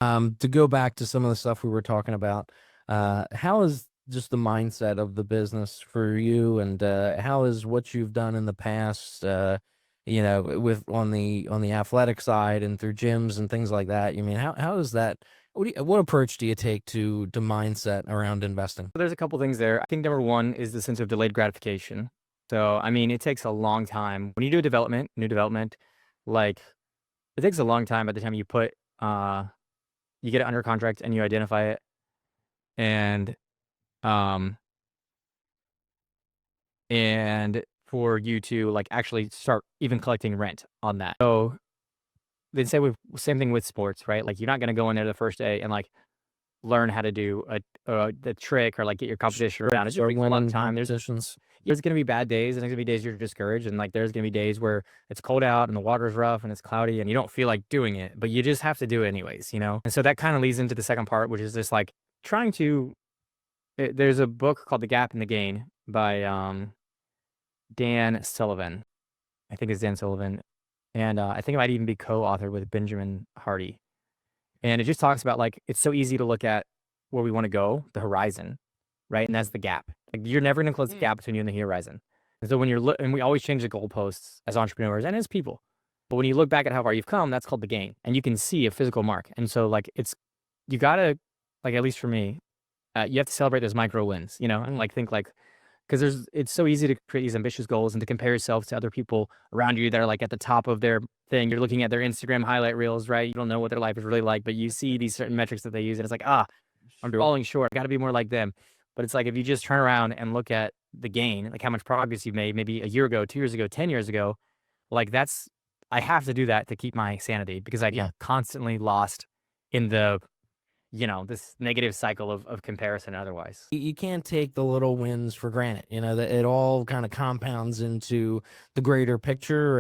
To go back to some of the stuff we were talking about, how is just the mindset of the business for you, and how is what you've done in the past, with on the athletic side and through gyms and things like that? You mean how is that? What approach do you take to mindset around investing? So there's a couple things there. I think number one is the sense of delayed gratification. So, I mean, it takes a long time when you do a development, new development, like it takes a long time by the time uh, you get it under contract and you identify it and, um, and for you to like actually start even collecting rent on that. So then same thing with sports, right? Like you're not going to go in there the first day and like learn how to do the trick or like get your competition down. It just Start takes a lot of winning time. competitions. There's gonna be bad days, and there's gonna be days you're discouraged, and, like, there's gonna be days where it's cold out and the water's rough and it's cloudy and you don't feel like doing it, but you just have to do it anyways, you know? And so that kinda leads into the second part, which is just, like, trying to there's a book called The Gap and the Gain by, Dan Sullivan. I think it's Dan Sullivan, and, I think it might even be co-authored with Benjamin Hardy, and it just talks about, like, it's so easy to look at where we wanna go, the horizon, right? And that's the gap. Like, you're never gonna close the gap between you and the horizon. And so when and we always change the goalposts as entrepreneurs and as people. But when you look back at how far you've come, that's called the gain. And you can see a physical mark. And so like you gotta, like, at least for me, you have to celebrate those micro wins, and like think like because it's so easy to create these ambitious goals and to compare yourself to other people around you that are like at the top of their thing. You're looking at their Instagram highlight reels, right? You don't know what their life is really like, but you see these certain metrics that they use, and it's like, I'm falling short. I got to be more like them. But it's like if you just turn around and look at the gain, like how much progress you've made, maybe a year ago, 2 years ago, 10 years ago, like I have to do that to keep my sanity because I Yeah. get constantly lost in this negative cycle of comparison otherwise. You can't take the little wins for granted. That it all kind of compounds into the greater picture.